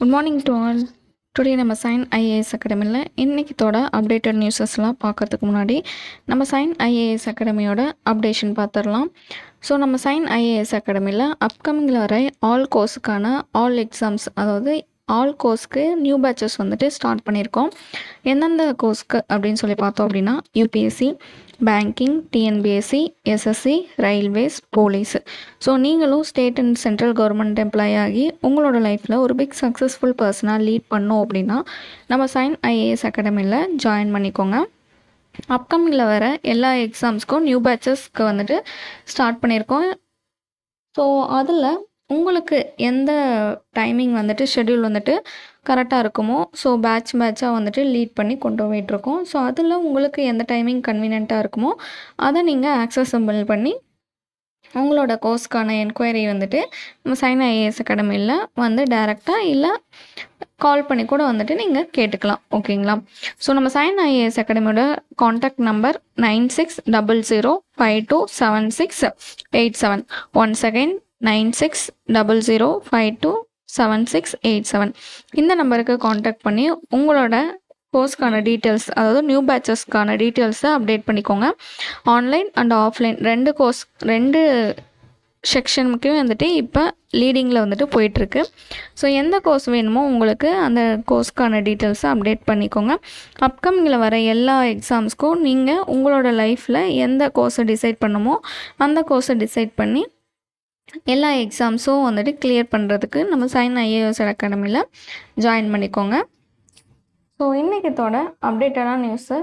Good morning to all. Today நம்ம Sign IAS அகாடமியில் இன்றைக்கித்தோட அப்டேட்டட் நியூஸஸ்லாம் பார்க்கறதுக்கு முன்னாடி நம்ம சைன் ஐஏஎஸ் அகாடமியோட அப்டேஷன் பார்த்துடலாம். ஸோ நம்ம சைன் ஐஏஎஸ் அகாடமியில் அப்கமிங்கில் வர ஆல் கோர்ஸுக்கான ஆல் எக்ஸாம்ஸ், அதாவது ஆல் கோர்ஸ்க்கு நியூ பேட்சஸ் வந்துட்டு ஸ்டார்ட் பண்ணியிருக்கோம். எந்தெந்த கோர்ஸ்க்கு அப்படின்னு சொல்லி பார்த்தோம் அப்படின்னா UPSC, banking, TNPSC, SSC, railways, police. So நீங்களும் state and central government employee ஆகி உங்களோட லைஃப்பில் ஒரு பிக் சக்ஸஸ்ஃபுல் பர்சனாக லீட் பண்ணோம் அப்படின்னா நம்ம சைன் ஐஏஎஸ் அகாடமியில் ஜாயின் பண்ணிக்கோங்க. அப்கமிங்கில் வர எல்லா எக்ஸாம்ஸ்க்கும் நியூ பேட்சஸ்க்கு வந்துட்டு ஸ்டார்ட் பண்ணியிருக்கோம். ஸோ அதில் உங்களுக்கு எந்த டைமிங் வந்துட்டு ஷெட்யூல் வந்துட்டு கரெக்டாக இருக்குமோ, ஸோ பேட்சாக வந்துட்டு லீட் பண்ணி கொண்டு போயிட்டுருக்கோம். ஸோ அதில் உங்களுக்கு எந்த டைமிங் கன்வீனியண்ட்டாக இருக்குமோ அதை நீங்கள் ஆக்சஸபிள் பண்ணி உங்களோட கோர்ஸ்க்கான என்கொயரி வந்துட்டு நம்ம சைன் ஐஏஎஸ் அகாடமியில் வந்து டைரெக்டாக இல்லை கால் பண்ணி கூட வந்துட்டு நீங்கள் கேட்டுக்கலாம். ஓகேங்களா? ஸோ நம்ம சைன் ஐஏஎஸ் அகாடமியோட காண்டாக்ட் நம்பர் 9600527687. Once again 9600527687. இந்த நம்பருக்கு காண்டாக்ட் பண்ணி உங்களோட கோர்ஸ்க்கான டீட்டெயில்ஸ், அதாவது நியூ பேட்சஸ்க்கான டீட்டெயில்ஸை அப்டேட் பண்ணிக்கோங்க. ஆன்லைன் அண்ட் ஆஃப்லைன் ரெண்டு செக்ஷனுக்கும் வந்துட்டு இப்போ லீடிங்கில் வந்துட்டு போயிட்டுருக்கு. ஸோ எந்த கோர்ஸ் வேணுமோ உங்களுக்கு அந்த கோர்ஸ்க்கான டீட்டெயில்ஸை அப்டேட் பண்ணிக்கோங்க. அப்கமிங்கில் வர எல்லா எக்ஸாம்ஸ்க்கும் நீங்கள் உங்களோட லைஃப்பில் எந்த கோர்ஸை டிசைட் பண்ணுமோ அந்த கோர்ஸை டிசைட் பண்ணி எல்லா எக்ஸாம்ஸும் வந்துட்டு கிளியர் பண்ணுறதுக்கு நம்ம சைன் ஐஏஎஸ் அகாடமியில் ஜாயின் பண்ணிக்கோங்க. ஸோ இன்றைக்கத்தோட அப்டேட்டடான நியூஸை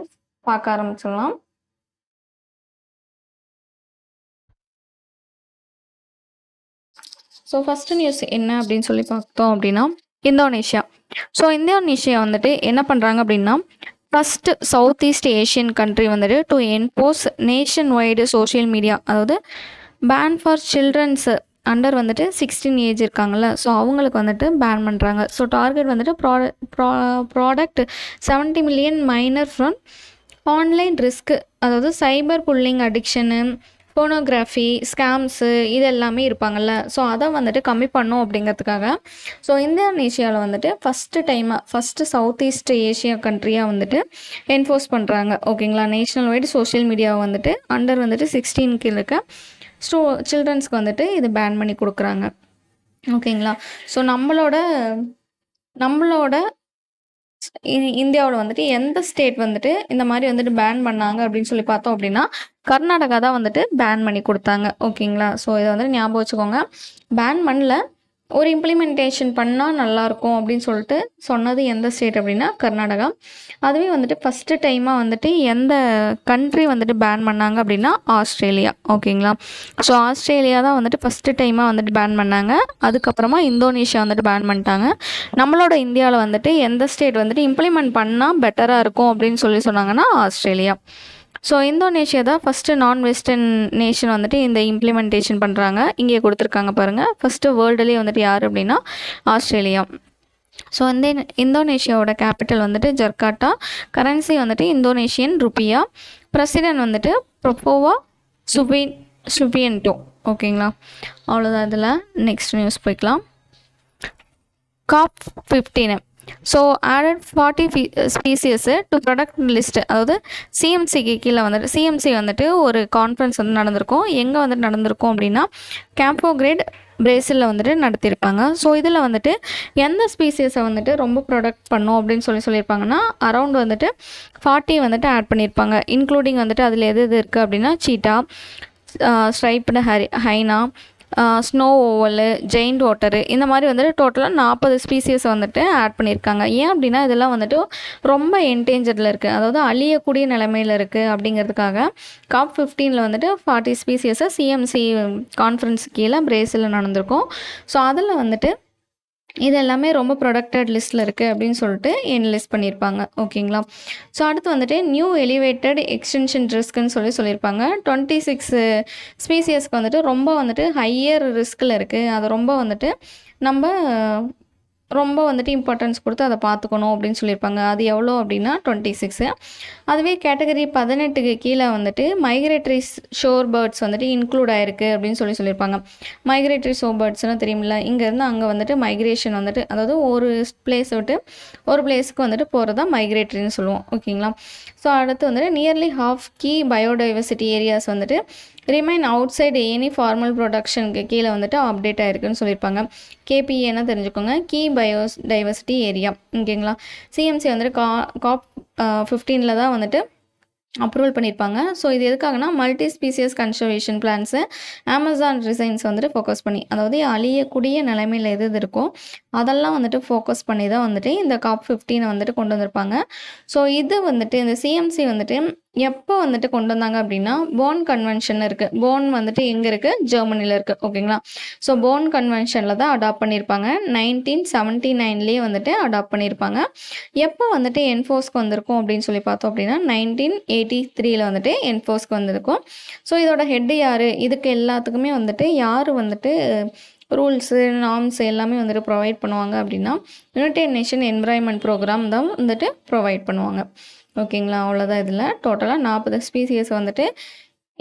பார்க்க ஆரம்பிச்சிடலாம். ஸோ ஃபஸ்ட்டு நியூஸ் என்ன அப்படின்னு சொல்லி பார்த்தோம் அப்படின்னா இந்தோனேஷியா. ஸோ இந்தோனேஷியா வந்துட்டு என்ன பண்ணுறாங்க அப்படின்னா first south east Asian country வந்துட்டு to enforce nationwide social media, அதாவது பேன் ஃபார் சில்ட்ரன்ஸு அண்டர் வந்துட்டு 16 ஏஜ் இருக்காங்கள்ல, ஸோ அவங்களுக்கு வந்துட்டு பேன் பண்ணுறாங்க. ஸோ டார்கெட் வந்துட்டு product 70 million minor from online risk, அதாவது cyber bullying, addiction, pornography, scams இது எல்லாமே இருப்பாங்கள்ல, ஸோ அதை வந்துட்டு கம்மி பண்ணோம் அப்படிங்கிறதுக்காக ஸோ இந்தோனேஷியாவில் வந்துட்டு ஃபஸ்ட்டு சவுத் ஈஸ்ட் ஏஷியா கண்ட்ரியாக வந்துட்டு என்ஃபோர்ஸ் பண்ணுறாங்க. ஓகேங்களா? நேஷனல் வைடு சோஷியல் மீடியாவை வந்துட்டு அண்டர் வந்துட்டு 16 இருக்க சில்ட்ரன்ஸ்க்கு வந்துட்டு இது பேன் பண்ணி கொடுக்குறாங்க. ஓகேங்களா? ஸோ நம்மளோட இந்தியாவில் வந்துட்டு எந்த ஸ்டேட் வந்துட்டு இந்த மாதிரி வந்துட்டு பேன் பண்ணாங்க அப்படின்னு சொல்லி பார்த்தோம் அப்படின்னா கர்நாடகா தான் வந்துட்டு பேன் பண்ணி கொடுத்தாங்க. ஓகேங்களா? ஸோ இதை வந்துட்டு ஞாபகம் வச்சுக்கோங்க. பேன் பண்ணல, ஒரு இம்ப்ளிமெண்டேஷன் பண்ணால் நல்லாயிருக்கும் அப்படின்னு சொல்லிட்டு சொன்னது எந்த ஸ்டேட் அப்படின்னா கர்நாடகா. அதுவே வந்துட்டு ஃபஸ்ட்டு டைமாக வந்துட்டு எந்த கண்ட்ரி வந்துட்டு பேன் பண்ணாங்க அப்படின்னா ஆஸ்திரேலியா. ஓகேங்களா? ஸோ ஆஸ்திரேலியா தான் வந்துட்டு ஃபஸ்ட்டு டைமாக வந்துட்டு பேன் பண்ணாங்க. அதுக்கப்புறமா இந்தோனேஷியா வந்துட்டு பேன் பண்ணிட்டாங்க. நம்மளோட இந்தியாவில் வந்துட்டு எந்த ஸ்டேட் வந்துட்டு இம்ப்ளிமெண்ட் பண்ணால் பெட்டராக இருக்கும் அப்படின்னு சொன்னாங்கன்னா ஆஸ்திரேலியா. ஸோ இந்தோனேஷியா தான் ஃபஸ்ட்டு நான் வெஸ்டர்ன் நேஷன் வந்துட்டு இந்த இம்ப்ளிமெண்டேஷன் பண்ணுறாங்க. இங்கே கொடுத்துருக்காங்க பாருங்கள். ஃபஸ்ட்டு வேர்ல்டுலேயே வந்துட்டு யார் அப்படின்னா ஆஸ்திரேலியா. ஸோ இந்தோனேஷியாவோட கேபிட்டல் வந்துட்டு ஜர்காட்டா, கரன்சி வந்துட்டு இந்தோனேஷியன் ருப்பியா, பிரசிடென்ட் வந்துட்டு ப்ரொபோவா சுபியன்டோ. ஓகேங்களா? அவ்வளோதான். இதில் நெக்ஸ்ட் நியூஸ் போய்க்கலாம். COP15. So added 40 species to protect list, அதாவது சிஎம்சிக்கு கீழே வந்துட்டு சிஎம்சி வந்துட்டு ஒரு கான்ஃபரன்ஸ் வந்து நடந்திருக்கும். எங்கே வந்துட்டு நடந்திருக்கும் அப்படின்னா கேம்போ கிரேட் பிரேசிலில் வந்துட்டு நடத்தியிருப்பாங்க. ஸோ இதில் வந்துட்டு எந்த ஸ்பீசியஸை வந்துட்டு ரொம்ப ப்ரொடக்ட் பண்ணோம் அப்படின்னு சொல்லியிருப்பாங்கன்னா அரௌண்ட் வந்துட்டு 40 வந்துட்டு ஆட் பண்ணியிருப்பாங்க. இன்க்ளூடிங் வந்துட்டு அதில் எது இருக்குது அப்படின்னா சீட்டா, ஸ்ட்ரைப்டு ஹைனா, ஸ்னோ ஓவலு, ஜெயிண்ட் வாட்டரு, இந்த மாதிரி வந்துட்டு டோட்டலாக 40 ஸ்பீசியஸ் வந்துட்டு ஆட் பண்ணியிருக்காங்க. ஏன் அப்படின்னா இதெல்லாம் வந்துட்டு ரொம்ப என்டேஞ்சரில் இருக்குது, அதாவது அழியக்கூடிய நிலைமையில் இருக்குது. அப்படிங்கிறதுக்காக COP15 வந்துட்டு 40 ஸ்பீசியஸை சிஎம்சி கான்ஃபரன்ஸ் கீழே பிரேசிலில் நடந்திருக்கும். ஸோ அதில் வந்துட்டு இது எல்லாமே ரொம்ப ப்ரொடக்டட் லிஸ்ட்டில் இருக்குது அப்படின்னு சொல்லிட்டு லிஸ்ட் பண்ணியிருப்பாங்க. ஓகேங்களா? ஸோ அடுத்து வந்துட்டு நியூ எலிவேட்டட் எக்ஸ்டென்ஷன் ரிஸ்க்குன்னு சொல்லியிருப்பாங்க. 26 ஸ்பீசியஸ்க்கு வந்துட்டு ரொம்ப வந்துட்டு ஹையர் ரிஸ்கில் இருக்குது. அது ரொம்ப வந்துட்டு நம்ம ரொம்ப வந்துட்டு இம்பார்ட்டன்ஸ் கொடுத்து அதை பார்த்துக்கணும் அப்படின்னு சொல்லியிருப்பாங்க. அது எவ்வளோ அப்படின்னா 26. அதுவே கேட்டகரி 18க்கு கீழே வந்துட்டு மைக்ரேட்டரி ஷோர் பேர்ட்ஸ் வந்துட்டு இன்க்ளூட் ஆயிருக்கு அப்படின்னு சொல்லியிருப்பாங்க. மைக்ரேட்டரி ஷோர் பேர்ட்ஸ்னால் தெரியுமில்ல, இங்கேருந்து அங்கே வந்துட்டு மைக்ரேஷன் வந்துட்டு, அதாவது ஒரு பிளேஸை விட்டு ஒரு பிளேஸுக்கு வந்துட்டு போகிறது தான் மைக்ரேட்டரின்னு சொல்லுவோம். ஓகேங்களா? ஸோ அடுத்து வந்துட்டு nearly half key biodiversity areas வந்துட்டு remain outside any formal ப்ரொடக்ஷனுக்கு கீழே வந்துட்டு அப்டேட் ஆயிருக்குன்னு சொல்லியிருப்பாங்க. கேபிஏன்னா தெரிஞ்சுக்கோங்க, கீ டைவர்சிட்டி ஏரியா. ஓகேங்களா? சிஎம்சி வந்துட்டு காப் 15 தான் வந்துட்டு அப்ரூவல் பண்ணியிருப்பாங்க. ஸோ இது எதுக்காகனா multi species conservation plants Amazon resigns வந்துட்டு ஃபோக்கஸ் பண்ணி, அதாவது அழியக்கூடிய நிலைமையில் எது இருக்கோ அதெல்லாம் வந்துட்டு ஃபோக்கஸ் பண்ணி தான் வந்துட்டு இந்த காப் 15 வந்துட்டு கொண்டு வந்திருப்பாங்க. ஸோ இது வந்துட்டு இந்த சிஎம்சி வந்துட்டு எப்போ வந்துட்டு கொண்டு வந்தாங்க அப்படின்னா போன் கன்வென்ஷன் இருக்குது. போன் வந்துட்டு எங்கே இருக்குது? ஜெர்மனியில் இருக்குது. ஓகேங்களா? ஸோ போன் கன்வென்ஷனில் தான் அடாப்ட் பண்ணியிருப்பாங்க. 1979லேயே வந்துட்டு அடாப்ட் பண்ணியிருப்பாங்க. எப்போ வந்துட்டு என்ஃபோர்ஸ்க்கு வந்திருக்கும் அப்படின்னு சொல்லி பார்த்தோம் அப்படின்னா 1983ல் வந்துட்டு என்ஃபோர்ஸ்க்கு வந்திருக்கும். ஸோ இதோட ஹெட்டு யார்? இதுக்கு எல்லாத்துக்குமே வந்துட்டு யார் வந்துட்டு ரூல்ஸு நார்ம்ஸ் எல்லாமே வந்துட்டு ப்ரொவைட் பண்ணுவாங்க அப்படின்னா யுனைடெட் நேஷன் என்விரான்மெண்ட் ப்ரோக்ராம் தான் வந்துட்டு ப்ரொவைட் பண்ணுவாங்க. ஓகேங்களா? அவ்வளோதான். இதில் டோட்டலாக 40 ஸ்பீசியஸ் வந்துட்டு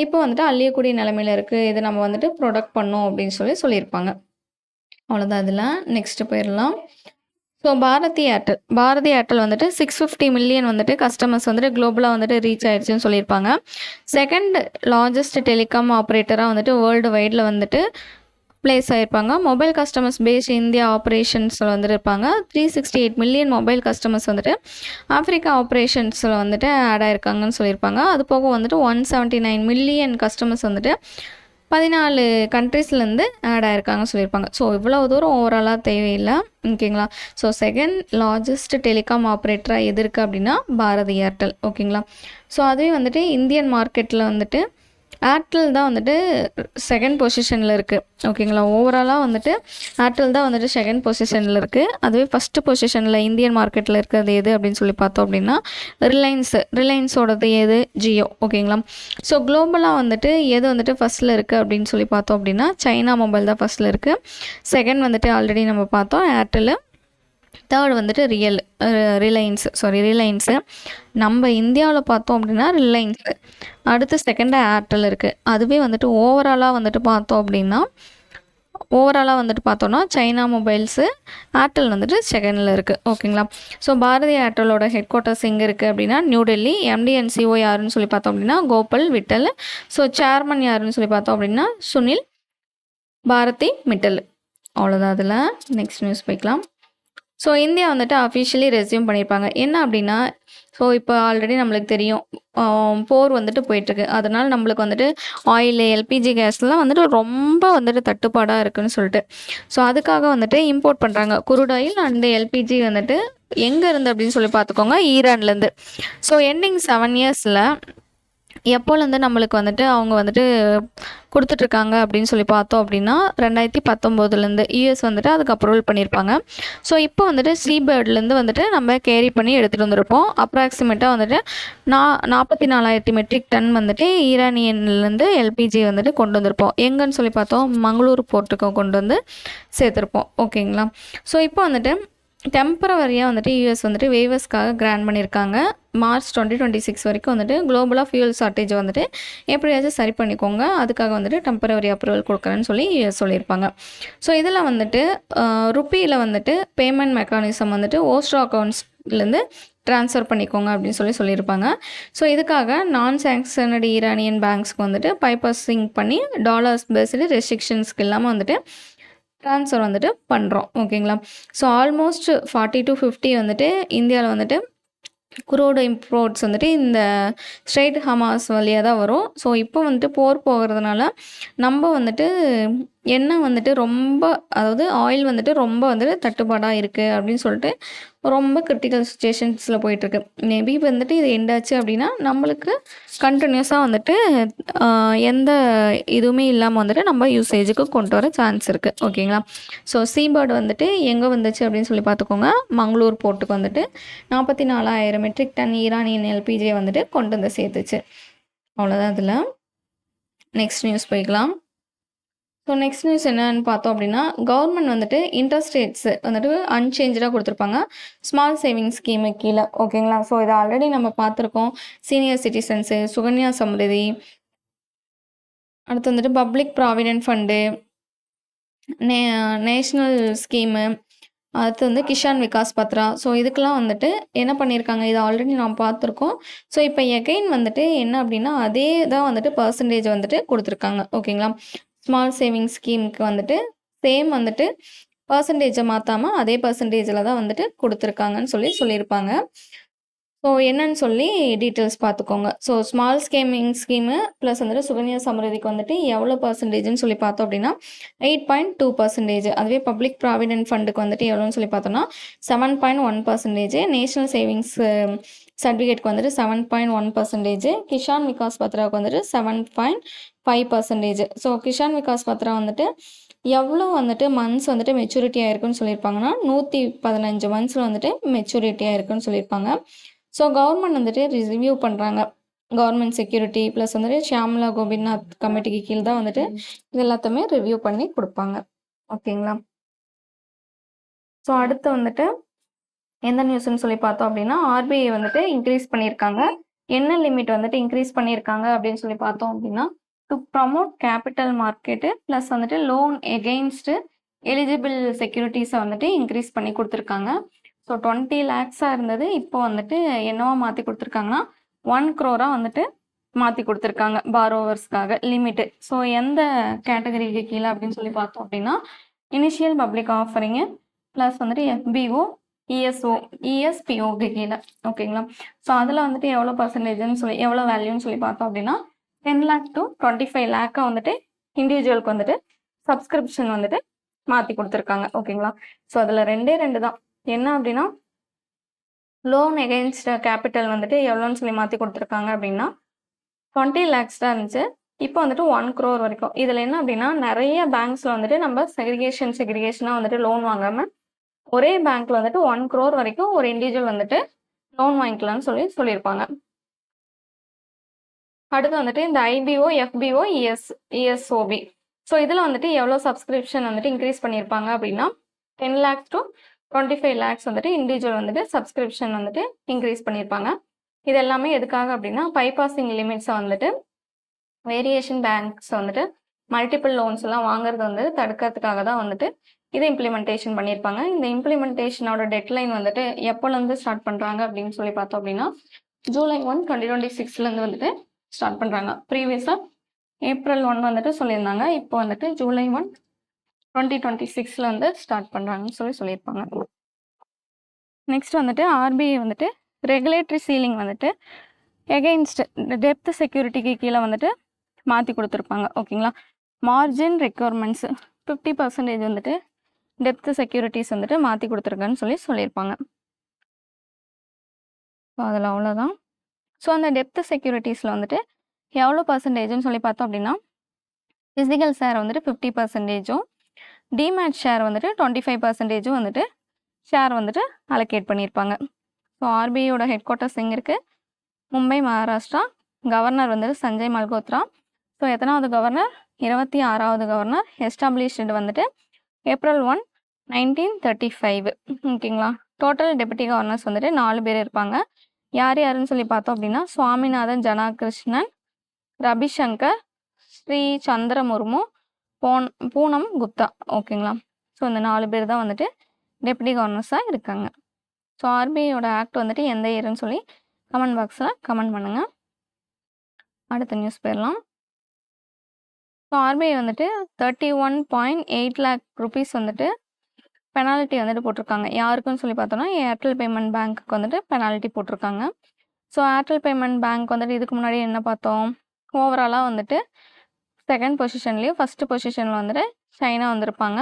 இப்போ வந்துட்டு அழியக்கூடிய நிலைமையில் இருக்குது, இது நம்ம வந்துட்டு ப்ரொடக்ட் பண்ணோம் அப்படின்னு சொல்லியிருப்பாங்க. அவ்வளோதான். இதில் நெக்ஸ்ட்டு போயிடலாம். ஸோ பாரதி ஏர்டெல் வந்துட்டு 650 மில்லியன் வந்துட்டு கஸ்டமர்ஸ் வந்துட்டு குளோபலாக வந்துட்டு ரீச் ஆயிடுச்சுன்னு சொல்லியிருப்பாங்க. செகண்ட் லார்ஜஸ்ட் டெலிகாம் ஆப்ரேட்டராக வந்துட்டு வேர்ல்டு வைடில் வந்துட்டு பிளேஸ் ஆகிருப்பாங்க. மொபைல் கஸ்டமர்ஸ் பேஸ் இந்தியா ஆப்ரேஷன்ஸில் வந்துட்டு இருப்பாங்க. 368 மில்லியன் மொபைல் கஸ்டமர்ஸ் வந்துட்டு ஆஃப்ரிக்கா ஆப்ரேஷன்ஸில் வந்துட்டு ஆட் ஆயிருக்காங்கன்னு சொல்லியிருப்பாங்க. அது போக வந்துட்டு 179 மில்லியன் கஸ்டமர்ஸ் வந்துட்டு 14 கண்ட்ரீஸ்லேருந்து ஆட் ஆயிருக்காங்கன்னு சொல்லியிருப்பாங்க. ஸோ இவ்வளோ தூரம் ஓவராலாக தேவையில்லை. ஓகேங்களா? ஸோ செகண்ட் லார்ஜஸ்ட் டெலிகாம் ஆப்ரேட்டராக எது இருக்குது அப்படின்னா பாரதி ஏர்டெல். ஓகேங்களா? ஸோ அதுவே வந்துட்டு இந்தியன் மார்க்கெட்டில் வந்துட்டு ஏர்டெல் தான் வந்துட்டு செகண்ட் பொசிஷனில் இருக்குது. ஓகேங்களா? ஓவராலாக வந்துட்டு ஏர்டெல் தான் வந்துட்டு செகண்ட் பொசிஷனில் இருக்குது. அதுவே ஃபஸ்ட்டு பொசிஷனில் இந்தியன் மார்க்கெட்டில் இருக்கிறது எது அப்படின்னு சொல்லி பார்த்தோம் அப்படின்னா ரிலையன்ஸோடது எது? ஜியோ. ஓகேங்களா? ஸோ குளோபலாக வந்துட்டு எது வந்துட்டு ஃபஸ்ட்டில் இருக்குது அப்படின்னு சொல்லி பார்த்தோம் அப்படின்னா சைனா மொபைல் தான் ஃபஸ்ட்டில் இருக்குது. செகண்ட் வந்துட்டு ஆல்ரெடி நம்ம பார்த்தோம் ஏர்டெல்லு. தேர்ட் வந்துட்டு ரிலையன்ஸு. நம்ம இந்தியாவில் பார்த்தோம் அப்படின்னா ரிலையன்ஸு. அடுத்து செகண்டாக ஏர்டெல் இருக்குது. அதுவே வந்துட்டு ஓவராலாக வந்துட்டு பார்த்தோன்னா சைனா மொபைல்ஸு, ஏர்டெல் வந்துட்டு செகண்டில் இருக்குது. ஓகேங்களா? ஸோ பாரதி ஏர்டெல்லோட ஹெட் குவார்ட்டர்ஸ் எங்கே இருக்குது அப்படின்னா New Delhi. MD and CEO யாருன்னு சொல்லி பார்த்தோம் அப்படின்னா கோபால் விட்டல். ஸோ சேர்மன் யாருன்னு சொல்லி பார்த்தோம் அப்படின்னா சுனில் பாரதி மிட்டல். அவ்வளோதான். அதில் நெக்ஸ்ட் நியூஸ் போய்க்கலாம். ஸோ இந்தியா வந்துட்டு அஃபிஷியலி ரெஸ்யூம் பண்ணியிருப்பாங்க. என்ன அப்படின்னா ஸோ இப்போ ஆல்ரெடி நம்மளுக்கு தெரியும் போர் வந்துட்டு போயிட்டுருக்கு. அதனால் நம்மளுக்கு வந்துட்டு ஆயில், எல்பிஜி கேஸ்லாம் வந்துட்டு ரொம்ப வந்துட்டு தட்டுப்பாடாக இருக்குதுன்னு சொல்லிட்டு ஸோ அதுக்காக வந்துட்டு இம்போர்ட் பண்ணுறாங்க. குரூட் ஆயில் அண்டு எல்பிஜி வந்துட்டு எங்கே இருந்து அப்படின்னு சொல்லி பார்த்துக்கோங்க, ஈரான்லேருந்து. ஸோ எண்டிங் 7 இயர்ஸில் எப்போலேருந்து நம்மளுக்கு வந்துட்டு அவங்க வந்துட்டு கொடுத்துட்ருக்காங்க அப்படின்னு சொல்லி பார்த்தோம் அப்படின்னா 2019லேருந்து யூஎஸ் வந்துட்டு அதுக்கு அப்ரூவல் பண்ணியிருப்பாங்க. ஸோ இப்போ வந்துட்டு சீபேர்ட்லேருந்து வந்துட்டு நம்ம கேரி பண்ணி எடுத்துகிட்டு வந்திருப்போம். அப்ராக்சிமேட்டாக வந்துட்டு 44,000 மெட்ரிக் டன் வந்துட்டு ஈரானியன்லேருந்து எல்பிஜி வந்துட்டு கொண்டு வந்திருப்போம். எங்கன்னு சொல்லி பார்த்தோம், மங்களூர் போர்ட்டுக்கு கொண்டு வந்து சேர்த்துருப்போம். ஓகேங்களா? ஸோ இப்போ வந்துட்டு டெம்பரவரியாக வந்துட்டு யூஎஸ் வந்துட்டு வேவர்ஸ்க்காக கிராண்ட் பண்ணியிருக்காங்க. மார்ச் 2026 வரைக்கும் வந்துட்டு குளோபலாக ஃபியூல் ஷார்ட்டேஜை வந்துட்டு எப்படியாச்சும் சரி பண்ணிக்கோங்க, அதுக்காக வந்துட்டு டெம்பரவரி அப்ரூவல் கொடுக்குறேன்னு சொல்லி சொல்லியிருப்பாங்க. ஸோ இதில் வந்துட்டு ருப்பியில் வந்துட்டு பேமெண்ட் மெக்கானிசம் வந்துட்டு ஓஸ்ட்ரோ அக்கௌண்ட்ஸ்லேருந்து ட்ரான்ஸ்ஃபர் பண்ணிக்கோங்க அப்படின்னு சொல்லியிருப்பாங்க. ஸோ இதுக்காக நான் சாங்ஷனடு ஈரானியன் பேங்க்ஸ்க்கு வந்துட்டு பைபாஸிங் பண்ணி டாலர்ஸ் பேஸ்டு ரெஸ்ட்ரிக்ஷன்ஸ்க்கு இல்லாமல் வந்துட்டு ட்ரான்ஸ்ஃபர் வந்துட்டு பண்ணுறோம். ஓகேங்களா? ஸோ ஆல்மோஸ்ட் 40 to 50 வந்துட்டு இந்தியாவில் வந்துட்டு குரூடு இம்போர்ட்ஸ் வந்துட்டு இந்த ஸ்ட்ரெயிட் ஹமாஸ் வழியாக தான் வரும். ஸோ இப்போ வந்துட்டு போர் போகிறதுனால நம்ம வந்துட்டு எண்ணெய் வந்துட்டு ரொம்ப, அதாவது ஆயில் வந்துட்டு ரொம்ப வந்துட்டு தட்டுப்பாடாக இருக்குது அப்படின்னு சொல்லிட்டு ரொம்ப கிரிட்டிக்கல் சுச்சுவேஷன்ஸில் போயிட்டுருக்கு. மேபி வந்துட்டு இது எண்டாச்சு அப்படின்னா நம்மளுக்கு கண்டினியூஸாக வந்துட்டு எந்த இதுவுமே இல்லாமல் வந்துட்டு நம்ம யூசேஜுக்கு கொண்டு வர சான்ஸ் இருக்குது. ஓகேங்களா? ஸோ சீபேர்டு வந்துட்டு எங்கே வந்துச்சு அப்படின்னு சொல்லி பார்த்துக்கோங்க, மங்களூர் போர்ட்டுக்கு வந்துட்டு 44,000 மெட்ரிக் டன் ஈரானியன் எல்பிஜியை வந்துட்டு கொண்டு வந்து சேர்த்துச்சு. அவ்வளோதான். இதில் நெக்ஸ்ட் நியூஸ் போய்க்கலாம். ஸோ நெக்ஸ்ட் நியூஸ் என்னன்னு பார்த்தோம் அப்படின்னா, கவர்மெண்ட் வந்துட்டு இன்ட்ரெஸ்ட் ரேட்ஸ் வந்துட்டு அன்சேஞ்சடாக கொடுத்துருப்பாங்க ஸ்மால் சேவிங்ஸ் ஸ்கீமு கீழே. ஓகேங்களா? ஸோ இதை ஆல்ரெடி நம்ம பார்த்துருக்கோம். சீனியர் சிட்டிசன்ஸு, சுகன்யா சம்ரிதி, அடுத்து வந்துட்டு public provident fund, national scheme, அடுத்து வந்து கிஷான் விகாஸ் பத்ரா. ஸோ இதுக்கெல்லாம் வந்துட்டு என்ன பண்ணியிருக்காங்க, இதை ஆல்ரெடி நாம் பார்த்துருக்கோம். ஸோ இப்போ எகைன் வந்துட்டு என்ன அப்படின்னா, அதே தான் வந்துட்டு பர்சன்டேஜ் வந்துட்டு கொடுத்துருக்காங்க. ஓகேங்களா? ஸ்மால் சேவிங்ஸ் ஸ்கீமுக்கு வந்துட்டு சேம் வந்துட்டு பர்சன்டேஜை மாற்றாமல் அதே பர்சன்டேஜில் தான் வந்துட்டு கொடுத்துருக்காங்கன்னு சொல்லியிருப்பாங்க. ஸோ என்னன்னு சொல்லி டீட்டெயில்ஸ் பார்த்துக்கோங்க. ஸோ ஸ்மால் ஸ்கீமு ப்ளஸ் வந்துட்டு சுகன்யா சம்ரிதிக்கு வந்துட்டு எவ்வளோ பர்சன்டேஜ்னு சொல்லி பார்த்தோம் அப்படின்னா 8.2%. அதுவே பப்ளிக் ப்ராவிடென்ட் ஃபண்டுக்கு வந்துட்டு எவ்வளோன்னு சொல்லி பார்த்தோம்னா 7.1%. நேஷனல் சேவிங்ஸ் சர்டிஃபிகேட்க்கு வந்துட்டு 7.1%. கிஷான் விகாஸ் பத்ராவுக்கு வந்துட்டு 7.5%. ஸோ கிஷான் விகாஸ் பத்ரா வந்துட்டு எவ்வளோ வந்துட்டு மந்த்ஸ் வந்துட்டு மெச்சூரிட்டி ஆயிருக்குன்னு சொல்லியிருப்பாங்கன்னா 115 மந்த்ஸில் வந்துட்டு மெச்சூரிட்டி ஆயிருக்குன்னு சொல்லியிருப்பாங்க. ஸோ கவர்மெண்ட் வந்துட்டு ரிவ்யூ பண்ணுறாங்க. கவர்மெண்ட் செக்யூரிட்டி ப்ளஸ் வந்துட்டு ஷியாமலா கோபிநாத் கமிட்டிக்கு கீழே தான் வந்துட்டு இது எல்லாத்தையுமே ரிவ்யூ பண்ணி கொடுப்பாங்க. ஓகேங்களா? ஸோ அடுத்து வந்துட்டு எந்த நியூஸ்ன்னு சொல்லி பார்த்தோம் அப்படின்னா, ஆர்பிஐ வந்துட்டு இன்க்ரீஸ் பண்ணியிருக்காங்க. என்ன லிமிட் வந்துட்டு இன்க்ரீஸ் பண்ணியிருக்காங்க அப்படின்னு சொல்லி பார்த்தோம் அப்படின்னா, to promote capital market plus வந்துட்டு லோன் எகெயின்ஸ்ட் எலிஜிபிள் செக்யூரிட்டிஸை வந்துட்டு இன்க்ரீஸ் பண்ணி கொடுத்துருக்காங்க. ஸோ 20 லேக்ஸாக இருந்தது, இப்போ வந்துட்டு என்னவா மாற்றி கொடுத்துருக்காங்கன்னா 1 crore வந்துட்டு மாற்றி கொடுத்துருக்காங்க பாரோவர்ஸ்க்காக லிமிட்டு. ஸோ எந்த கேட்டகரிக்கு கீழே அப்படின்னு சொல்லி பார்த்தோம் அப்படின்னா, இனிஷியல் பப்ளிக் ஆஃபரிங்கு ப்ளஸ் வந்துட்டு எஃபிஓ, இஎஸ்பிஓக்கு கீழே. ஓகேங்களா? ஸோ அதில் வந்துட்டு எவ்வளோ பர்சன்டேஜ்னு சொல்லி எவ்வளோ வேல்யூன்னு சொல்லி பார்த்தோம் அப்படின்னா 10 lakh to 25 lakh வந்துட்டு இண்டிவிஜுவலுக்கு வந்துட்டு சப்ஸ்கிரிப்ஷன் வந்துட்டு மாற்றி கொடுத்துருக்காங்க. ஓகேங்களா? ஸோ அதில் 2 தான். என்ன அப்படின்னா லோன் எகெயின்ஸ்ட் கேபிட்டல் வந்துட்டு எவ்வளோன்னு சொல்லி மாற்றி கொடுத்துருக்காங்க அப்படின்னா 20 lakhs தான் இருந்துச்சு. இப்போ வந்துட்டு 1 crore வரைக்கும். இதில் என்ன அப்படின்னா நிறைய பேங்க்ஸில் வந்துட்டு நம்ம செக்ரிகேஷனாக வந்துட்டு லோன் வாங்காமல் ஒரே பேங்க்ல வந்துட்டு 1 crore வரைக்கும் ஒரு இண்டிவிஜுவல் வந்துட்டு லோன் வாங்கிக்கலாம்னு சொல்லியிருப்பாங்க. அடுத்து வந்துட்டு இந்த ஐபிஓ, எஃபிஓ, இஎஸ்ஓபி. ஸோ இதில் வந்துட்டு எவ்வளோ சப்ஸ்கிரிப்ஷன் வந்துட்டு இன்க்ரீஸ் பண்ணியிருப்பாங்க அப்படின்னா 10 lakhs to 25 lakhs வந்துட்டு இண்டிவிஜுவல் வந்துட்டு சப்ஸ்கிரிப்ஷன் வந்துட்டு இன்க்ரீஸ் பண்ணியிருப்பாங்க. இது எல்லாமே எதுக்காக அப்படின்னா பைபாசிங் லிமிட்ஸை வந்துட்டு வேரியேஷன் பேங்க்ஸ் வந்துட்டு மல்டிபிள் லோன்ஸ் எல்லாம் வாங்குறது வந்து தடுக்கிறதுக்காக தான் வந்துட்டு இதை இம்ப்ளிமெண்டேஷன் பண்ணியிருப்பாங்க. இந்த இம்ப்ளிமெண்டேஷனோட டெட்லைன் வந்துட்டு எப்போலேருந்து ஸ்டார்ட் பண்ணுறாங்க அப்படின்னு சொல்லி பார்த்தோம் அப்படின்னா July 1, 2026 வந்துட்டு ஸ்டார்ட் பண்ணுறாங்க. ப்ரீவியஸாக April 1 வந்துட்டு சொல்லியிருந்தாங்க. இப்போ வந்துட்டு July 1, 2026 வந்து ஸ்டார்ட் பண்ணுறாங்கன்னு சொல்லியிருப்பாங்க. நெக்ஸ்ட் வந்துட்டு ஆர்பிஐ வந்துட்டு ரெகுலேட்டரி சீலிங் வந்துட்டு எகெயின்ஸ்ட் டெப்த் செக்யூரிட்டிக்கு கீழே வந்துட்டு மாற்றி கொடுத்துருப்பாங்க. ஓகேங்களா? மார்ஜின் ரெக்யர்மெண்ட்ஸ் 50% வந்துட்டு டெப்த் செக்யூரிட்டிஸ் வந்துட்டு மாற்றி கொடுத்துருக்கேன்னு சொல்லியிருப்பாங்க. ஸோ அதில் அவ்வளோதான். ஸோ அந்த டெப்த் செக்யூரிட்டிஸில் வந்துட்டு எவ்வளோ பர்சன்டேஜ்னு சொல்லி பார்த்தோம் அப்படின்னா ஃபிசிக்கல் ஷேர் வந்துட்டு 50%, டிமேட் ஷேர் வந்துட்டு 25% வந்துட்டு ஷேர் வந்துட்டு அலோகேட் பண்ணியிருப்பாங்க. ஸோ ஆர்பிஐயோட ஹெட் குவார்ட்டர்ஸ் எங்கே இருக்குது? மும்பை, மகாராஷ்டிரா. கவர்னர் வந்துட்டு சஞ்சய் மல்கோத்ரா. ஸோ எத்தனாவது கவர்னர்? 26வது கவர்னர். எஸ்டாப்ளிஷ்டு வந்துட்டு April 1, 1935. ஓகேங்களா? டோட்டல் டெபுட்டி கவர்னர்ஸ் வந்துட்டு 4 பேர் இருப்பாங்க. யாருன்னு சொல்லி பார்த்தோம் அப்படின்னா சுவாமிநாதன் ஜனாகிருஷ்ணன், ரவிசங்கர், ஸ்ரீ சந்திர முர்மு, பூனம் குப்தா. ஓகேங்களா? ஸோ இந்த 4 பேர் தான் வந்துட்டு டெப்டி கவர்னர்ஸாக இருக்காங்க. ஸோ ஆர்பிஐயோட ஆக்ட் வந்துட்டு எந்த இயர்னு சொல்லி கமெண்ட் பாக்ஸில் கமெண்ட் பண்ணுங்கள். அடுத்த நியூஸ் போயிடலாம். ஸோ ஆர்பிஐ வந்துட்டு 31.8 lakh rupees வந்துட்டு பெனால்ட்டி வந்துட்டு போட்டிருக்காங்க. யாருக்குன்னு சொல்லி பார்த்தோன்னா ஏர்டெல் பேமெண்ட் பேங்க்குக்கு வந்துட்டு பெனால்ட்டி போட்டிருக்காங்க. ஸோ ஏர்டெல் பேமெண்ட் பேங்க் வந்துட்டு இதுக்கு முன்னாடி என்ன பார்த்தோம்? ஓவராலாக வந்துட்டு 2nd பொசிஷன்லேயும் 1st பொசிஷனில் வந்துட்டு சைனா வந்திருப்பாங்க.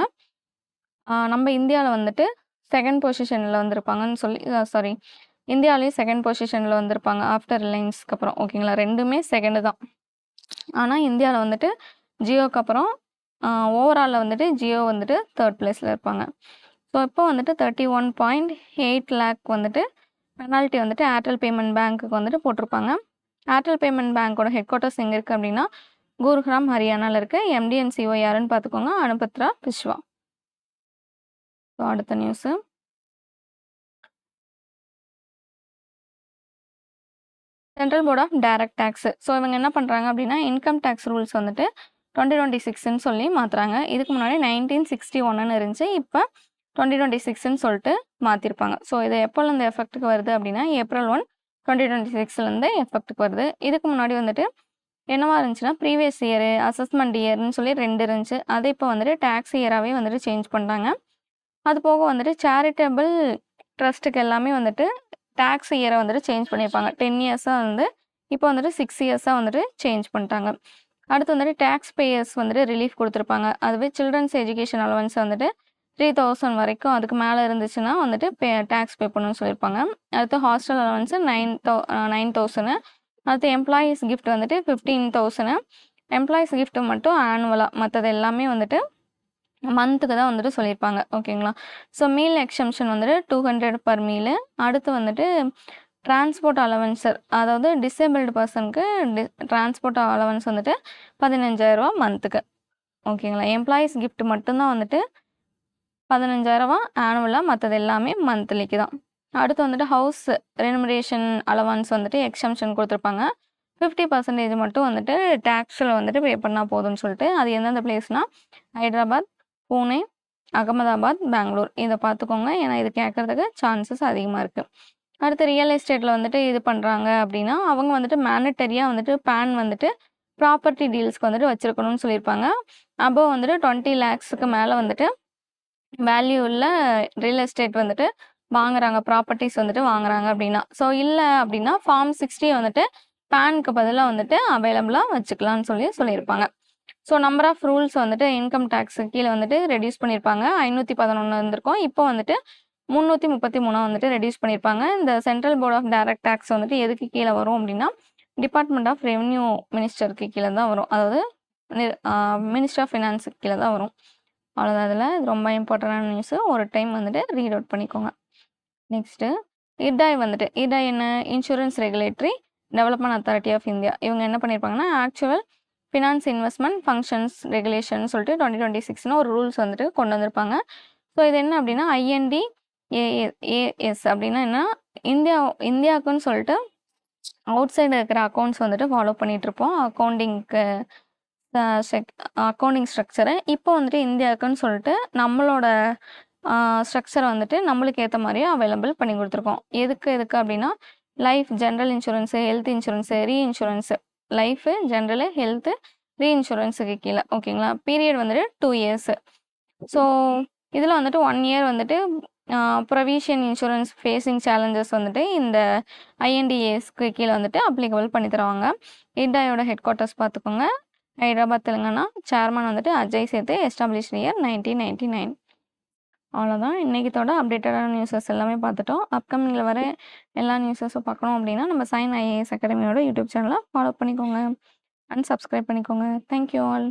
நம்ம இந்தியாவில் வந்துட்டு 2nd பொசிஷனில் வந்திருப்பாங்கன்னு இந்தியாவிலேயும் 2nd பொசிஷனில் வந்திருப்பாங்க ஆஃப்டர் ரிலையன்ஸ்க்கு அப்புறம். ஓகேங்களா? 2மே 2nd தான். ஆனால் இந்தியாவில் வந்துட்டு ஜியோக்கு அப்புறம் ஓவராலில் வந்துட்டு ஜியோ வந்துட்டு 3rd பிளேஸில் இருப்பாங்க. ஸோ இப்போ வந்துட்டு 31.8 lakh வந்துட்டு பெனால்ட்டி வந்துட்டு ஏர்டெல் பேமெண்ட் பேங்க்குக்கு வந்துட்டு போட்டிருப்பாங்க. ஏர்டெல் பேமெண்ட் பேங்க்கோட ஹெட் குவார்ட்டர்ஸ் எங்கே இருக்குது அப்படின்னா குருகிராம் ஹரியானாவில் இருக்க எம்டி அண்ட் சிஓ யாருன்னு பார்த்துக்கோங்க, அனுபத்ரா பிஸ்வா. ஸோ அடுத்த news, central board of direct taxes. So இவங்க என்ன பண்ணுறாங்க அப்படின்னா இன்கம் டேக்ஸ் ரூல்ஸ் வந்துட்டு 2026ன்னு சொல்லி மாற்றுறாங்க. இதுக்கு முன்னாடி 1961ன்னு இருந்துச்சு, இப்போ 2026ன்னு சொல்லிட்டு மாற்றிருப்பாங்க. ஸோ இது எப்போலேருந்து எஃபெக்ட்டுக்கு வருது அப்படின்னா April 1, 2026லேருந்து எஃபெக்ட்டுக்கு வருது. இதுக்கு முன்னாடி வந்துட்டு என்னவா இருந்துச்சுன்னா ப்ரீவியஸ் இயரு, அசஸ்மெண்ட் இயர்னு சொல்லி 2 இருந்துச்சு. அதை இப்போ வந்துட்டு டேக்ஸ் இயராகவே வந்துட்டு சேஞ்ச் பண்ணிட்டாங்க. அது போக வந்துட்டு சேரிட்டபிள் ட்ரஸ்ட்டுக்கு எல்லாமே வந்துட்டு டேக்ஸ் இயரை வந்துட்டு சேஞ்ச் பண்ணியிருப்பாங்க. 10 இயர்ஸாக வந்து இப்போ வந்துட்டு 6 இயர்ஸாக வந்துட்டு சேஞ்ச் பண்ணிட்டாங்க. அடுத்து வந்துட்டு டேக்ஸ் பேயர்ஸ் வந்துட்டு ரிலீஃப் கொடுத்துருப்பாங்க. அதுவே சில்ட்ரன்ஸ் எஜுகேஷன் அலவன்ஸ் வந்துட்டு 3000 வரைக்கும் அதுக்கு மேலே இருந்துச்சுன்னா வந்துட்டு டேக்ஸ் பே பண்ணணும்னு சொல்லியிருப்பாங்க. அடுத்து ஹாஸ்டல் அலவன்ஸு 9,000. அடுத்து எம்ப்ளாயீஸ் கிஃப்ட் வந்துட்டு 15,000. எம்ப்ளாயீஸ் கிஃப்ட் மட்டும் ஆனுவலாக, மற்றது எல்லாமே வந்துட்டு மந்த்துக்கு தான் வந்துட்டு சொல்லியிருப்பாங்க. ஓகேங்களா? ஸோ மீல் எக்ஸம்ஷன் வந்துட்டு 200 பர் மீலு. அடுத்து வந்துட்டு டிரான்ஸ்போர்ட் அலவன்ஸர், அதாவது டிசேபிள்டு பர்சனுக்கு டிரான்ஸ்போர்ட் அலவன்ஸ் வந்துட்டு 15,000 மந்த்துக்கு. ஓகேங்களா? எம்ப்ளாயீஸ் கிஃப்ட் மட்டும்தான் வந்துட்டு 15,000 ஆனுவலாக, மற்றது எல்லாமே மந்த்லிக்கு தான். அடுத்து வந்துட்டு ஹவுஸ் ரெனுமரேஷன் அலவன்ஸ் வந்துட்டு எக்ஸம்ஷன் கொடுத்துருப்பாங்க. 50% மட்டும் வந்துட்டு டேக்ஸில் வந்துட்டு பே பண்ணால் போதும்னு சொல்லிட்டு. அது எந்தெந்த பிளேஸ்னால் ஹைதராபாத், பூனே, அகமதாபாத், பெங்களூர். இதை பார்த்துக்கோங்க, ஏன்னா இது கேட்குறதுக்கு சான்சஸ் அதிகமாக இருக்குது. அடுத்து ரியல் எஸ்டேட்டில் வந்துட்டு இது பண்ணுறாங்க அப்படின்னா அவங்க வந்துட்டு மேண்டட்டரியாக வந்துட்டு பேன் வந்துட்டு ப்ராப்பர்ட்டி டீல்ஸ்க்கு வந்துட்டு வச்சுருக்கணும்னு சொல்லியிருப்பாங்க. அப்போ வந்துட்டு 20 lakhsக்கு மேலே வந்துட்டு வேல்யூ உள்ள ரியல் எஸ்டேட் வந்துட்டு வாங்குறாங்க, ப்ராப்பர்ட்டிஸ் வந்துட்டு வாங்குறாங்க அப்படின்னா. ஸோ இல்லை அப்படின்னா Form 60 வந்துட்டு பேனுக்கு பதிலாக வந்துட்டு அவைலபிளாக வச்சுக்கலாம்னு சொல்லியிருப்பாங்க. ஸோ நம்பர் ஆஃப் ரூல்ஸ் வந்துட்டு இன்கம் டேக்ஸுக்கு கீழே வந்துட்டு ரெடியூஸ் பண்ணியிருப்பாங்க. 511 இருந்திருக்கும், இப்போ வந்துட்டு 333 வந்துட்டு ரெடியூஸ் பண்ணியிருப்பாங்க. இந்த central board of direct taxes வந்துட்டு எதுக்கு கீழே வரும் அப்படின்னா டிபார்ட்மெண்ட் ஆஃப் ரெவென்யூ மினிஸ்டருக்கு கீழே தான் வரும், அதாவது மினிஸ்டர் ஆஃப் ஃபினான்ஸுக்கு கீழே தான் வரும். அவ்வளோதான். இதில் இது ரொம்ப இம்பார்ட்டண்டான நியூஸு, ஒரு டைம் வந்துட்டு ரீட் அவுட் பண்ணிக்கோங்க. நெக்ஸ்ட்டு IRDAI வந்துட்டு, IRDAI என்ன, insurance regulatory development authority of India. இவங்க என்ன பண்ணியிருப்பாங்கன்னா actual finance investment functions regulation சொல்லிட்டு 2026ன்னு ஒரு ரூல்ஸ் வந்துட்டு கொண்டு வந்திருப்பாங்க. ஸோ இது என்ன அப்படின்னா INDAS அப்படின்னா என்ன, இந்தியாவுக்குன்னு சொல்லிட்டு அவுட் சைடு இருக்கிற அக்கௌண்ட்ஸ் வந்துட்டு ஃபாலோ பண்ணிகிட்ருப்போம் அக்கௌண்டிங் ஸ்ட்ரக்சரை. இப்போ வந்துட்டு இந்தியாவுக்குன்னு சொல்லிட்டு நம்மளோட ஸ்ட்ரக்சரை வந்துட்டு நம்மளுக்கு ஏற்ற மாதிரியே அவைலபிள் பண்ணி கொடுத்துருக்கோம். எதுக்கு அப்படின்னா life, general insurance, health insurance, reinsurance, life, general, health, ரீஇன்சூரன்ஸுக்கு கீழே. ஓகேங்களா? பீரியட் வந்துட்டு 2 years. ஸோ இதில் வந்துட்டு 1 year வந்துட்டு ப்ரொவிஷன் இன்சூரன்ஸ் ஃபேஸிங் சேலஞ்சஸ் வந்துட்டு இந்த INDASக்கு கீழே வந்துட்டு அப்ளிகபிள் பண்ணி தருவாங்க. IRDAIயோட ஹெட் குவார்ட்டர்ஸ் பார்த்துக்கோங்க, ஹைதராபாத், தெலுங்கானா. சேர்மன் வந்துட்டு அஜய் சேத்து, எஸ்டாப்ளிஷ்ட் இயர் 1999. அவ்வளோதான். இன்றைக்கித்தோட அப்டேட்டடான நியூஸஸ் எல்லாமே பார்த்துட்டோம். அப்கமிங்கில் வர எல்லா நியூஸஸும் பார்க்கணும் அப்படின்னா நம்ம சைன் IAS அகாடமியோட யூடியூப் சேனலை ஃபாலோ பண்ணிக்கோங்க அண்ட் சப்ஸ்கிரைப் பண்ணிக்கோங்க. Thank you all.